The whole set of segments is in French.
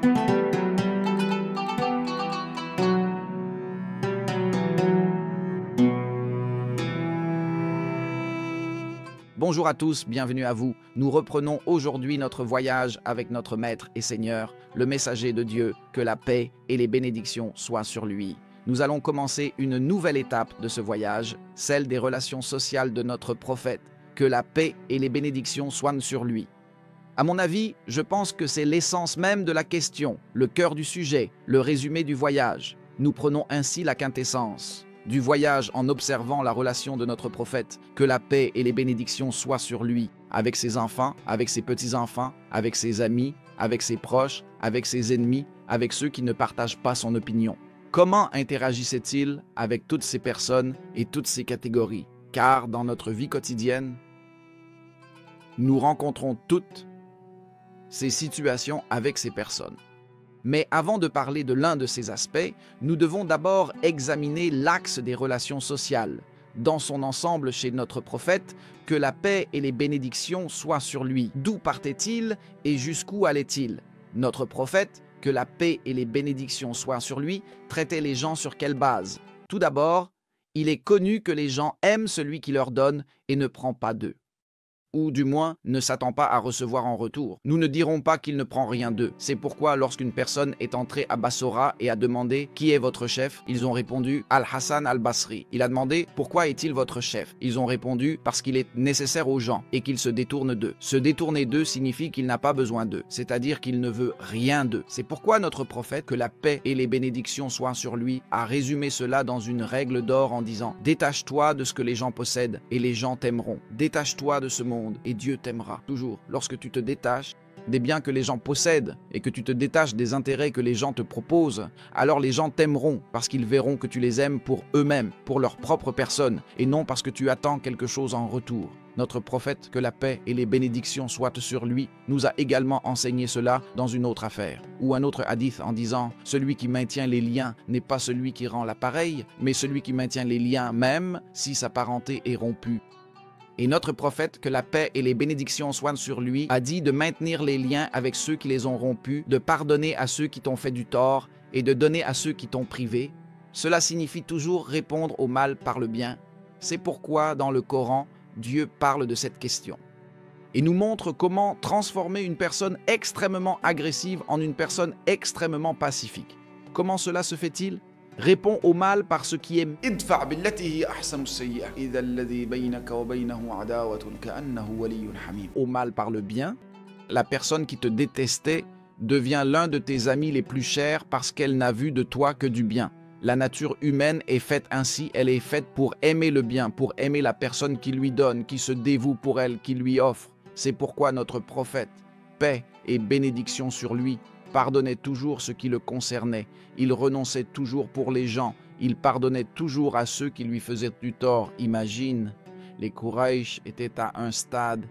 Bonjour à tous, bienvenue à vous. Nous reprenons aujourd'hui notre voyage avec notre Maître et Seigneur, le messager de Dieu, que la paix et les bénédictions soient sur lui. Nous allons commencer une nouvelle étape de ce voyage, celle des relations sociales de notre prophète, que la paix et les bénédictions soient sur lui. À mon avis, je pense que c'est l'essence même de la question, le cœur du sujet, le résumé du voyage. Nous prenons ainsi la quintessence du voyage en observant la relation de notre prophète, que la paix et les bénédictions soient sur lui, avec ses enfants, avec ses petits-enfants, avec ses amis, avec ses proches, avec ses ennemis, avec ceux qui ne partagent pas son opinion. Comment interagissait-il avec toutes ces personnes et toutes ces catégories? Car dans notre vie quotidienne, nous rencontrons toutes ces situations avec ces personnes. Mais avant de parler de l'un de ces aspects, nous devons d'abord examiner l'axe des relations sociales, dans son ensemble chez notre prophète, que la paix et les bénédictions soient sur lui. D'où partait-il et jusqu'où allait-il? Notre prophète, que la paix et les bénédictions soient sur lui, traitait les gens sur quelle base? Tout d'abord, il est connu que les gens aiment celui qui leur donne et ne prend pas d'eux, ou du moins ne s'attend pas à recevoir en retour. Nous ne dirons pas qu'il ne prend rien d'eux. C'est pourquoi lorsqu'une personne est entrée à Bassora et a demandé « Qui est votre chef ?» Ils ont répondu « Al-Hassan al-Basri ». Il a demandé « Pourquoi est-il votre chef ?» Ils ont répondu « Parce qu'il est nécessaire aux gens et qu'il se détourne d'eux ». Se détourner d'eux signifie qu'il n'a pas besoin d'eux, c'est-à-dire qu'il ne veut rien d'eux. C'est pourquoi notre prophète, que la paix et les bénédictions soient sur lui, a résumé cela dans une règle d'or en disant « Détache-toi de ce que les gens possèdent et les gens t'aimeront. Détache-toi de ce monde et Dieu t'aimera. » Toujours, lorsque tu te détaches des biens que les gens possèdent et que tu te détaches des intérêts que les gens te proposent, alors les gens t'aimeront parce qu'ils verront que tu les aimes pour eux-mêmes, pour leur propre personne, et non parce que tu attends quelque chose en retour. Notre prophète, que la paix et les bénédictions soient sur lui, nous a également enseigné cela dans une autre affaire, ou un autre hadith en disant « Celui qui maintient les liens n'est pas celui qui rend l'appareil, mais celui qui maintient les liens même si sa parenté est rompue. » Et notre prophète, que la paix et les bénédictions soient sur lui, a dit de maintenir les liens avec ceux qui les ont rompus, de pardonner à ceux qui t'ont fait du tort et de donner à ceux qui t'ont privé. Cela signifie toujours répondre au mal par le bien. C'est pourquoi dans le Coran, Dieu parle de cette question et nous montre comment transformer une personne extrêmement agressive en une personne extrêmement pacifique. Comment cela se fait-il? Réponds au mal par ce qui est ادفع بالتي هي أحسن السيئة إذا الذي بينك وبينه عداوة كأنه ولي حميم. Au mal par le bien. La personne qui te détestait devient l'un de tes amis les plus chers parce qu'elle n'a vu de toi que du bien. La nature humaine est faite ainsi, elle est faite pour aimer le bien, pour aimer la personne qui lui donne, qui se dévoue pour elle, qui lui offre. C'est pourquoi notre prophète, paix et bénédiction sur lui, pardonnait toujours ce qui le concernait, il renonçait toujours pour les gens, il pardonnait toujours à ceux qui lui faisaient du tort. Imagine, les Quraysh étaient à un stade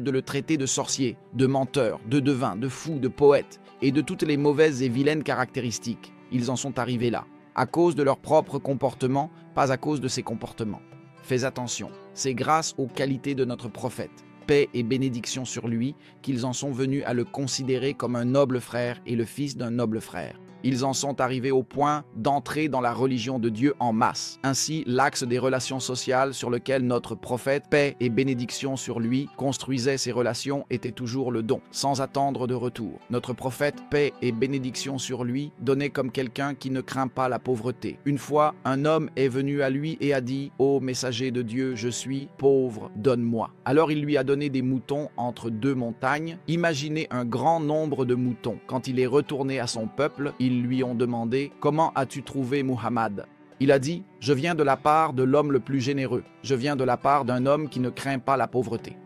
de le traiter de sorcier, de menteur, de devin, de fou, de poète, et de toutes les mauvaises et vilaines caractéristiques. Ils en sont arrivés là, à cause de leur propre comportement, pas à cause de ses comportements. Fais attention, c'est grâce aux qualités de notre prophète, paix et bénédiction sur lui, qu'ils en sont venus à le considérer comme un noble frère et le fils d'un noble frère. Ils en sont arrivés au point d'entrer dans la religion de Dieu en masse. Ainsi, l'axe des relations sociales sur lequel notre prophète, paix et bénédiction sur lui, construisait ses relations était toujours le don, sans attendre de retour. Notre prophète, paix et bénédiction sur lui, donnait comme quelqu'un qui ne craint pas la pauvreté. Une fois, un homme est venu à lui et a dit « Ô messager de Dieu, je suis pauvre, donne-moi. » Alors il lui a donné des moutons entre deux montagnes. Imaginez un grand nombre de moutons. Quand il est retourné à son peuple, ils lui ont demandé « Comment as-tu trouvé Muhammad ?» Il a dit « Je viens de la part de l'homme le plus généreux. Je viens de la part d'un homme qui ne craint pas la pauvreté. »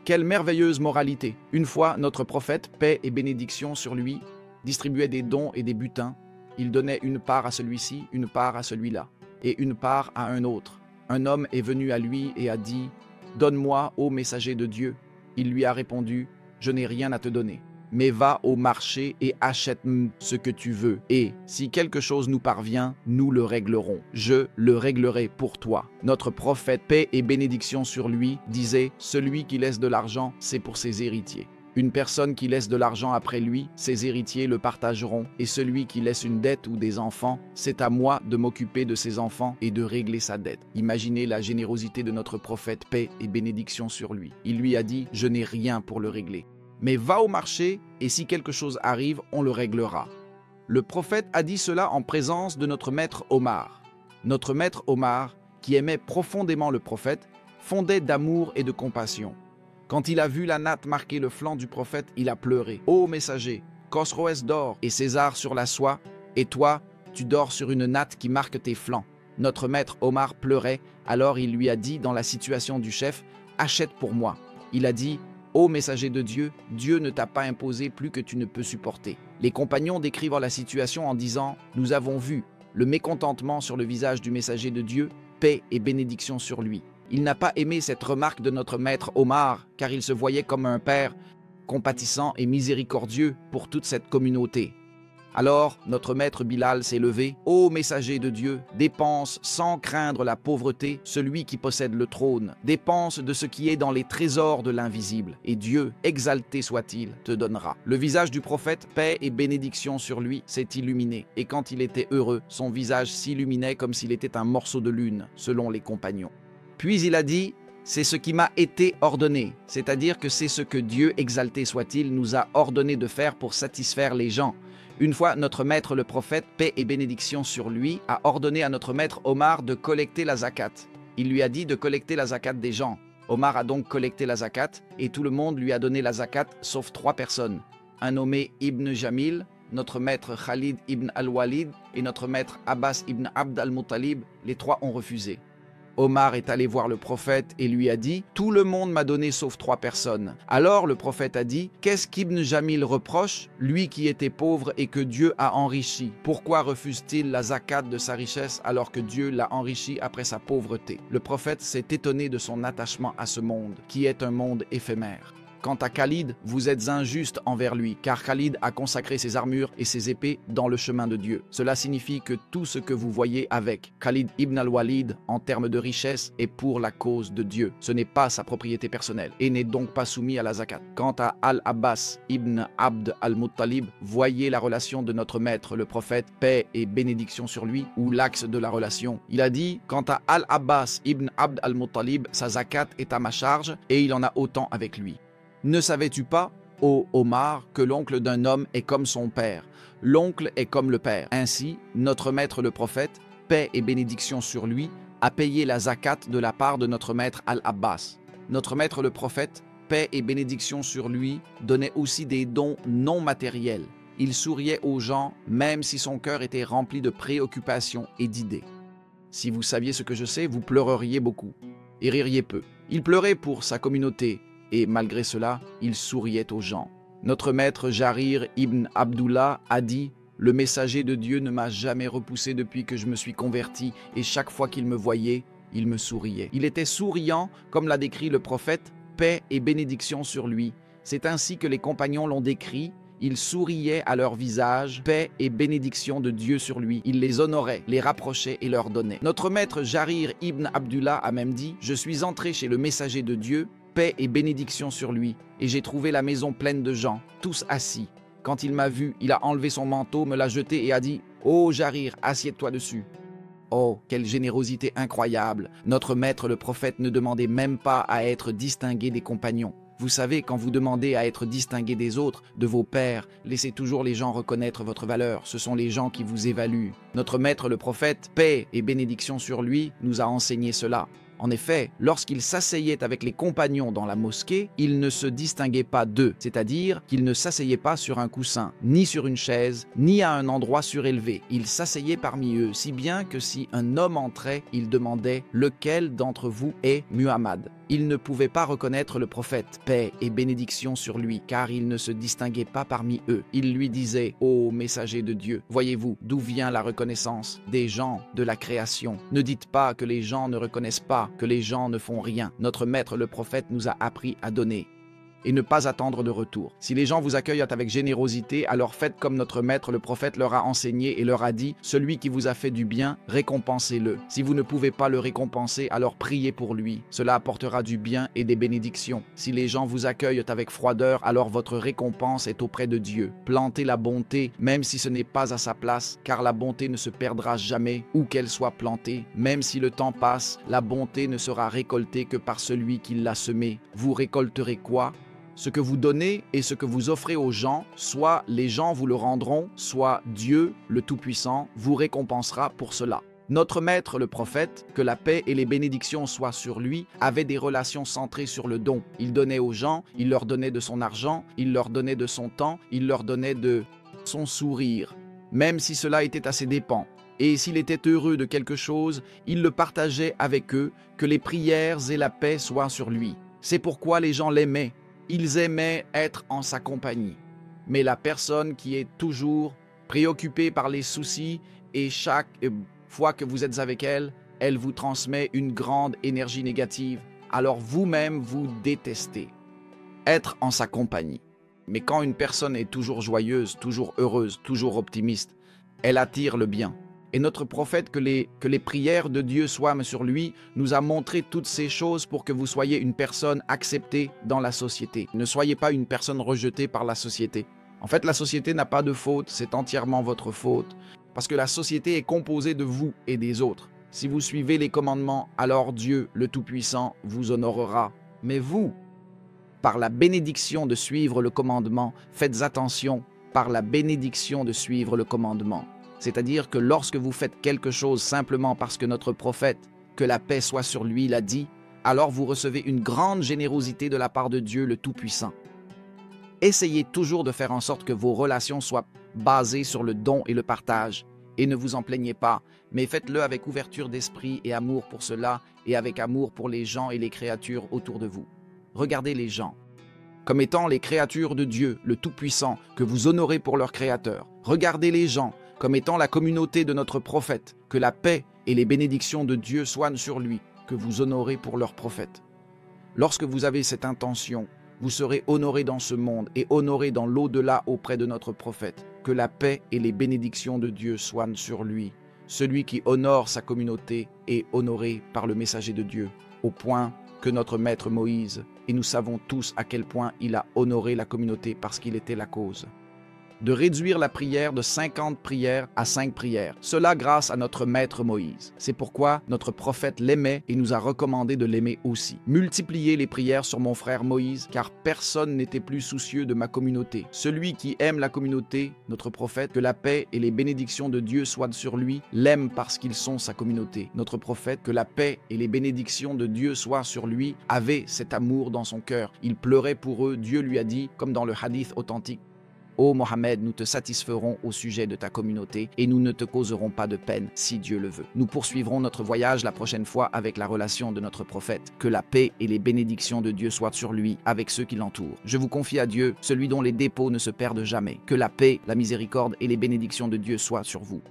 Quelle merveilleuse moralité! Une fois, notre prophète, paix et bénédiction sur lui, distribuait des dons et des butins. Il donnait une part à celui-ci, une part à celui-là, et une part à un autre. Un homme est venu à lui et a dit « Donne-moi, ô messager de Dieu. » Il lui a répondu « Je n'ai rien à te donner. Mais va au marché et achète ce que tu veux. Et si quelque chose nous parvient, nous le réglerons. Je le réglerai pour toi. » Notre prophète, paix et bénédiction sur lui, disait « Celui qui laisse de l'argent, c'est pour ses héritiers. » Une personne qui laisse de l'argent après lui, ses héritiers le partageront, et celui qui laisse une dette ou des enfants, c'est à moi de m'occuper de ses enfants et de régler sa dette. Imaginez la générosité de notre prophète, paix et bénédiction sur lui. Il lui a dit, je n'ai rien pour le régler. Mais va au marché, et si quelque chose arrive, on le réglera. Le prophète a dit cela en présence de notre maître Omar. Notre maître Omar, qui aimait profondément le prophète, fondait d'amour et de compassion. Quand il a vu la natte marquer le flanc du prophète, il a pleuré. « Ô messager, Khosroès dort et César sur la soie, et toi, tu dors sur une natte qui marque tes flancs. » Notre maître Omar pleurait, alors il lui a dit dans la situation du chef, « Achète pour moi. » Il a dit, « Ô messager de Dieu, Dieu ne t'a pas imposé plus que tu ne peux supporter. » Les compagnons décrivent la situation en disant, « Nous avons vu le mécontentement sur le visage du messager de Dieu, paix et bénédiction sur lui. » Il n'a pas aimé cette remarque de notre maître Omar, car il se voyait comme un père compatissant et miséricordieux pour toute cette communauté. Alors, notre maître Bilal s'est levé. « Ô messager de Dieu, dépense sans craindre la pauvreté celui qui possède le trône. Dépense de ce qui est dans les trésors de l'invisible, et Dieu, exalté soit-il, te donnera. » Le visage du prophète, paix et bénédiction sur lui, s'est illuminé, et quand il était heureux, son visage s'illuminait comme s'il était un morceau de lune, selon les compagnons. Puis il a dit, c'est ce qui m'a été ordonné, c'est-à-dire que c'est ce que Dieu, exalté soit-il, nous a ordonné de faire pour satisfaire les gens. Une fois, notre maître le prophète, paix et bénédiction sur lui, a ordonné à notre maître Omar de collecter la zakat. Il lui a dit de collecter la zakat des gens. Omar a donc collecté la zakat et tout le monde lui a donné la zakat sauf 3 personnes. Un nommé Ibn Jamil, notre maître Khalid ibn al-Walid et notre maître Abbas ibn Abd al-Muttalib, les 3 ont refusé. Omar est allé voir le prophète et lui a dit « Tout le monde m'a donné sauf 3 personnes. » Alors le prophète a dit « Qu'est-ce qu'Ibn Jamil reproche, lui qui était pauvre et que Dieu a enrichi? Pourquoi refuse-t-il la zakat de sa richesse alors que Dieu l'a enrichi après sa pauvreté ?» Le prophète s'est étonné de son attachement à ce monde, qui est un monde éphémère. Quant à Khalid, vous êtes injuste envers lui, car Khalid a consacré ses armures et ses épées dans le chemin de Dieu. Cela signifie que tout ce que vous voyez avec Khalid ibn al-Walid, en termes de richesse, est pour la cause de Dieu. Ce n'est pas sa propriété personnelle et n'est donc pas soumis à la zakat. Quant à Al-Abbas ibn Abd al-Muttalib, voyez la relation de notre maître, le prophète, paix et bénédiction sur lui, ou l'axe de la relation. Il a dit, quant à Al-Abbas ibn Abd al-Muttalib, sa zakat est à ma charge et il en a autant avec lui. Ne savais-tu pas, ô Omar, que l'oncle d'un homme est comme son père, l'oncle est comme le père. Ainsi, notre maître le prophète, paix et bénédiction sur lui, a payé la zakat de la part de notre maître Al-Abbas. Notre maître le prophète, paix et bénédiction sur lui, donnait aussi des dons non matériels. Il souriait aux gens, même si son cœur était rempli de préoccupations et d'idées. Si vous saviez ce que je sais, vous pleureriez beaucoup et ririez peu. Il pleurait pour sa communauté, et malgré cela, il souriait aux gens. Notre maître Jarir ibn Abdullah a dit « Le messager de Dieu ne m'a jamais repoussé depuis que je me suis converti, et chaque fois qu'il me voyait, il me souriait. » Il était souriant, comme l'a décrit le prophète, paix et bénédiction sur lui. C'est ainsi que les compagnons l'ont décrit. Il souriait à leur visage, paix et bénédiction de Dieu sur lui. Il les honorait, les rapprochait et leur donnait. Notre maître Jarir ibn Abdullah a même dit « Je suis entré chez le messager de Dieu, paix et bénédiction sur lui, et j'ai trouvé la maison pleine de gens, tous assis. Quand il m'a vu, il a enlevé son manteau, me l'a jeté et a dit « Oh Jarir, assieds-toi dessus. » Oh, quelle générosité incroyable! Notre maître le prophète ne demandait même pas à être distingué des compagnons. Vous savez, quand vous demandez à être distingué des autres, de vos pairs, laissez toujours les gens reconnaître votre valeur. Ce sont les gens qui vous évaluent. Notre maître le prophète, paix et bénédiction sur lui, nous a enseigné cela. En effet, lorsqu'il s'asseyait avec les compagnons dans la mosquée, il ne se distinguait pas d'eux, c'est-à-dire qu'il ne s'asseyait pas sur un coussin, ni sur une chaise, ni à un endroit surélevé. Il s'asseyait parmi eux, si bien que si un homme entrait, il demandait « Lequel d'entre vous est Muhammad ?» Il ne pouvait pas reconnaître le prophète, paix et bénédiction sur lui, car il ne se distinguait pas parmi eux. Il lui disait « Ô messager de Dieu, voyez-vous d'où vient la reconnaissance des gens de la création. Ne dites pas que les gens ne reconnaissent pas, que les gens ne font rien. Notre maître le prophète nous a appris à donner. et ne pas attendre de retour. Si les gens vous accueillent avec générosité, alors faites comme notre maître, le prophète, leur a enseigné et leur a dit, celui qui vous a fait du bien, récompensez-le. Si vous ne pouvez pas le récompenser, alors priez pour lui. Cela apportera du bien et des bénédictions. Si les gens vous accueillent avec froideur, alors votre récompense est auprès de Dieu. Plantez la bonté, même si ce n'est pas à sa place, car la bonté ne se perdra jamais, où qu'elle soit plantée. Même si le temps passe, la bonté ne sera récoltée que par celui qui l'a semée. Vous récolterez quoi? Ce que vous donnez et ce que vous offrez aux gens, soit les gens vous le rendront, soit Dieu, le Tout-Puissant, vous récompensera pour cela. Notre maître, le prophète, que la paix et les bénédictions soient sur lui, avait des relations centrées sur le don. Il donnait aux gens, il leur donnait de son argent, il leur donnait de son temps, il leur donnait de son sourire, même si cela était à ses dépens. Et s'il était heureux de quelque chose, il le partageait avec eux, que les prières et la paix soient sur lui. C'est pourquoi les gens l'aimaient. Ils aimaient être en sa compagnie. Mais la personne qui est toujours préoccupée par les soucis et chaque fois que vous êtes avec elle, elle vous transmet une grande énergie négative. Alors vous-même vous détestez être en sa compagnie. Mais quand une personne est toujours joyeuse, toujours heureuse, toujours optimiste, elle attire le bien. Et notre prophète, que les prières de Dieu soient sur lui, nous a montré toutes ces choses pour que vous soyez une personne acceptée dans la société. Ne soyez pas une personne rejetée par la société. En fait, la société n'a pas de faute, c'est entièrement votre faute. Parce que la société est composée de vous et des autres. Si vous suivez les commandements, alors Dieu, le Tout-Puissant, vous honorera. Mais vous, par la bénédiction de suivre le commandement, faites attention, par la bénédiction de suivre le commandement. C'est-à-dire que lorsque vous faites quelque chose simplement parce que notre prophète, que la paix soit sur lui, l'a dit, alors vous recevez une grande générosité de la part de Dieu le Tout-Puissant. Essayez toujours de faire en sorte que vos relations soient basées sur le don et le partage. Et ne vous en plaignez pas, mais faites-le avec ouverture d'esprit et amour pour cela, et avec amour pour les gens et les créatures autour de vous. Regardez les gens comme étant les créatures de Dieu, le Tout-Puissant, que vous honorez pour leur Créateur. Regardez les gens comme étant la communauté de notre prophète, que la paix et les bénédictions de Dieu soient sur lui, que vous honorez pour leur prophète. Lorsque vous avez cette intention, vous serez honoré dans ce monde et honoré dans l'au-delà auprès de notre prophète. Que la paix et les bénédictions de Dieu soient sur lui. Celui qui honore sa communauté est honoré par le messager de Dieu, au point que notre maître Moïse, et nous savons tous à quel point il a honoré la communauté parce qu'il était la cause. De réduire la prière de 50 prières à 5 prières. Cela grâce à notre maître Moïse. C'est pourquoi notre prophète l'aimait et nous a recommandé de l'aimer aussi. Multipliez les prières sur mon frère Moïse, car personne n'était plus soucieux de ma communauté. Celui qui aime la communauté, notre prophète, que la paix et les bénédictions de Dieu soient sur lui, l'aime parce qu'ils sont sa communauté. Notre prophète, que la paix et les bénédictions de Dieu soient sur lui, avait cet amour dans son cœur. Il pleurait pour eux. Dieu lui a dit, comme dans le hadith authentique, Ô Mohammed, nous te satisferons au sujet de ta communauté et nous ne te causerons pas de peine si Dieu le veut. Nous poursuivrons notre voyage la prochaine fois avec la relation de notre prophète. Que la paix et les bénédictions de Dieu soient sur lui avec ceux qui l'entourent. Je vous confie à Dieu, celui dont les dépôts ne se perdent jamais. Que la paix, la miséricorde et les bénédictions de Dieu soient sur vous.